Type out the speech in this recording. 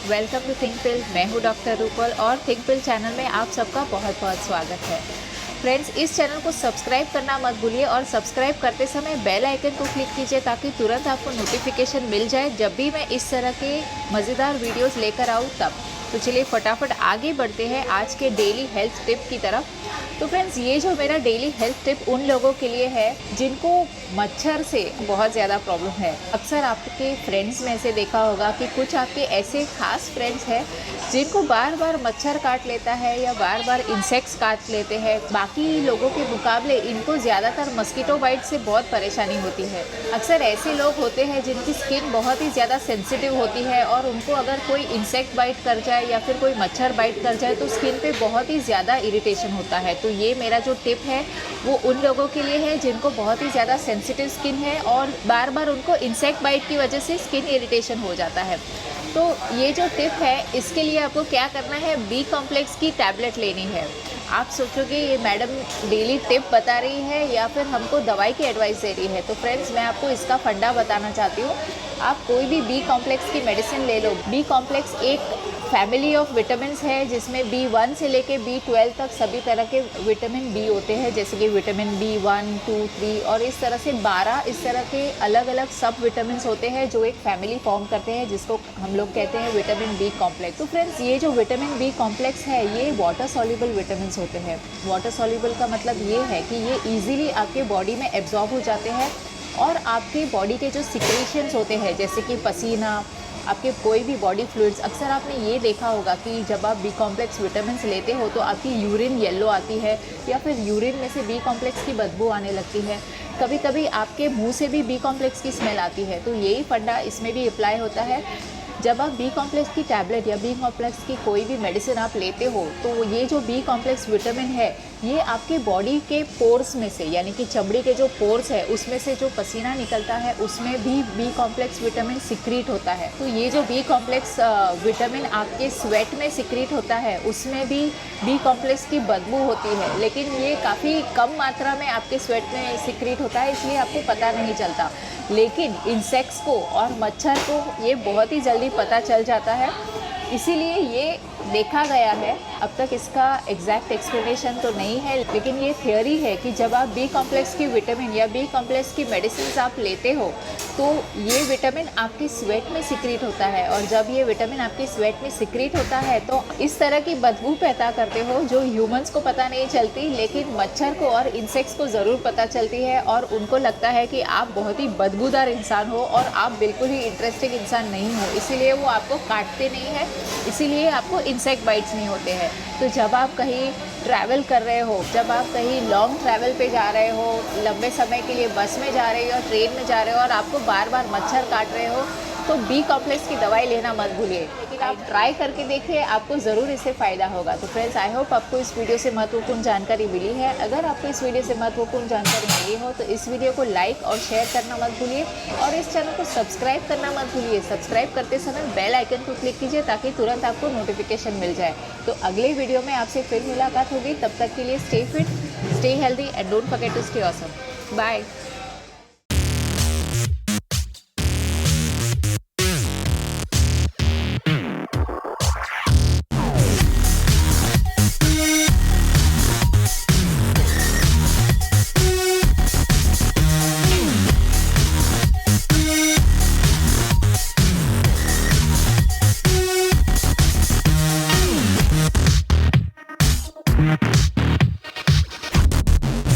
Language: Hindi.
वेलकम टू थिंक पिल। मैं हूँ डॉक्टर रूपल और थिंक पिल चैनल में आप सबका बहुत बहुत स्वागत है। फ्रेंड्स, इस चैनल को सब्सक्राइब करना मत भूलिए और सब्सक्राइब करते समय बेल आइकन को क्लिक कीजिए ताकि तुरंत आपको नोटिफिकेशन मिल जाए जब भी मैं इस तरह के मज़ेदार वीडियोस लेकर आऊँ तब। तो चलिए फटाफट आगे बढ़ते हैं आज के डेली हेल्थ टिप की तरफ। तो फ्रेंड्स, ये जो मेरा डेली हेल्थ टिप उन लोगों के लिए है जिनको मच्छर से बहुत ज़्यादा प्रॉब्लम है। अक्सर आपके फ्रेंड्स में से देखा होगा कि कुछ आपके ऐसे खास फ्रेंड्स हैं जिनको बार बार मच्छर काट लेता है या बार बार इंसेक्ट्स काट लेते हैं। बाकी लोगों के मुकाबले इनको ज़्यादातर मस्कीटो बाइट से बहुत परेशानी होती है। अक्सर ऐसे लोग होते हैं जिनकी स्किन बहुत ही ज़्यादा सेंसिटिव होती है और उनको अगर कोई इंसेक्ट बाइट कर जाए या फिर कोई मच्छर बाइट कर जाए तो स्किन पे बहुत ही ज़्यादा इरिटेशन होता है। तो ये मेरा जो टिप है वो उन लोगों के लिए है जिनको बहुत ही ज़्यादा सेंसिटिव स्किन है और बार बार उनको इंसेक्ट बाइट की वजह से स्किन इरिटेशन हो जाता है। तो ये जो टिप है इसके लिए आपको क्या करना है, बी कॉम्प्लेक्स की टैबलेट लेनी है। आप सोचोगे ये मैडम डेली टिप बता रही है या फिर हमको दवाई की एडवाइस दे रही है। तो फ्रेंड्स, मैं आपको इसका फंडा बताना चाहती हूँ। आप कोई भी बी कॉम्प्लेक्स की मेडिसिन ले लो। बी कॉम्प्लेक्स एक फैमिली ऑफ विटामिन्स है जिसमें B1 से लेके B12 तक सभी तरह के विटामिन बी होते हैं, जैसे कि विटामिन B1, 2, 3 और इस तरह से 12 इस तरह के अलग अलग सब विटामिन्स होते हैं जो एक फैमिली फॉर्म करते हैं जिसको हम लोग कहते हैं विटामिन बी कॉम्प्लेक्स। तो फ्रेंड्स, ये जो विटामिन बी कॉम्प्लेक्स है ये वाटर सॉल्युबल विटामिन्स होते हैं। वाटर सॉल्युबल का मतलब ये है कि ये ईजिली आपके बॉडी में एब्जॉर्ब हो जाते हैं और आपके बॉडी के जो सिक्रेशंस होते हैं जैसे कि पसीना, आपके कोई भी बॉडी फ्लूइड्स, अक्सर आपने ये देखा होगा कि जब आप बी कॉम्प्लेक्स विटामिन्स लेते हो तो आपकी यूरिन येलो आती है या फिर यूरिन में से बी कॉम्प्लेक्स की बदबू आने लगती है। कभी कभी आपके मुंह से भी बी कॉम्प्लेक्स की स्मेल आती है। तो यही फंडा इसमें भी अप्लाई होता है। जब आप बी कॉम्प्लेक्स की टैबलेट या बी कॉम्प्लेक्स की कोई भी मेडिसिन आप लेते हो तो ये जो बी कॉम्प्लेक्स विटामिन है ये आपके बॉडी के पोर्स में से, यानी कि चमड़ी के जो पोर्स है उसमें से जो पसीना निकलता है उसमें भी बी कॉम्प्लेक्स विटामिन सिक्रीट होता है। तो ये जो बी कॉम्प्लेक्स विटामिन आपके स्वेट में सिक्रीट होता है उसमें भी बी कॉम्प्लेक्स की बदबू होती है, लेकिन ये काफ़ी कम मात्रा में आपके स्वेट में सिक्रीट होता है इसलिए आपको पता नहीं चलता। लेकिन इंसेक्ट्स को और मच्छर को ये बहुत ही जल्दी पता चल जाता है, इसीलिए ये देखा गया है। अब तक इसका एग्जैक्ट एक्सप्लेनेशन तो नहीं है, लेकिन ये थियोरी है कि जब आप बी कॉम्प्लेक्स की विटामिन या बी कॉम्प्लेक्स की मेडिसिन आप लेते हो तो ये विटामिन आपकी स्वेट में सिक्रीट होता है और जब ये विटामिन आपकी स्वेट में सिक्रीट होता है तो इस तरह की बदबू पैदा करते हो जो ह्यूमंस को पता नहीं चलती, लेकिन मच्छर को और इंसेक्ट्स को ज़रूर पता चलती है और उनको लगता है कि आप बहुत ही बदबूदार इंसान हो और आप बिल्कुल ही इंटरेस्टिंग इंसान नहीं हो, इसीलिए वो आपको काटते नहीं हैं, इसीलिए आपको इंसेक्ट बाइट्स नहीं होते हैं। तो जब आप कहीं ट्रैवल कर रहे हो, जब आप कहीं लॉन्ग ट्रैवल पे जा रहे हो, लंबे समय के लिए बस में जा रहे हो या ट्रेन में जा रहे हो और आपको बार बार मच्छर काट रहे हो तो बी कॉम्प्लेक्स की दवाई लेना मत भूलिए, लेकिन आप ट्राई करके देखिए, आपको ज़रूर इससे फ़ायदा होगा। तो फ्रेंड्स, आई होप आपको इस वीडियो से महत्वपूर्ण जानकारी मिली है। अगर आपको इस वीडियो से महत्वपूर्ण जानकारी मिली हो तो इस वीडियो को लाइक और शेयर करना मत भूलिए और इस चैनल को सब्सक्राइब करना मत भूलिए। सब्सक्राइब करते समय बेल आइकन को क्लिक कीजिए ताकि तुरंत आपको नोटिफिकेशन मिल जाए। तो अगले वीडियो में आपसे फिर मुलाकात होगी, तब तक के लिए stay fit, stay healthy and don't forget to stay awesome. Bye.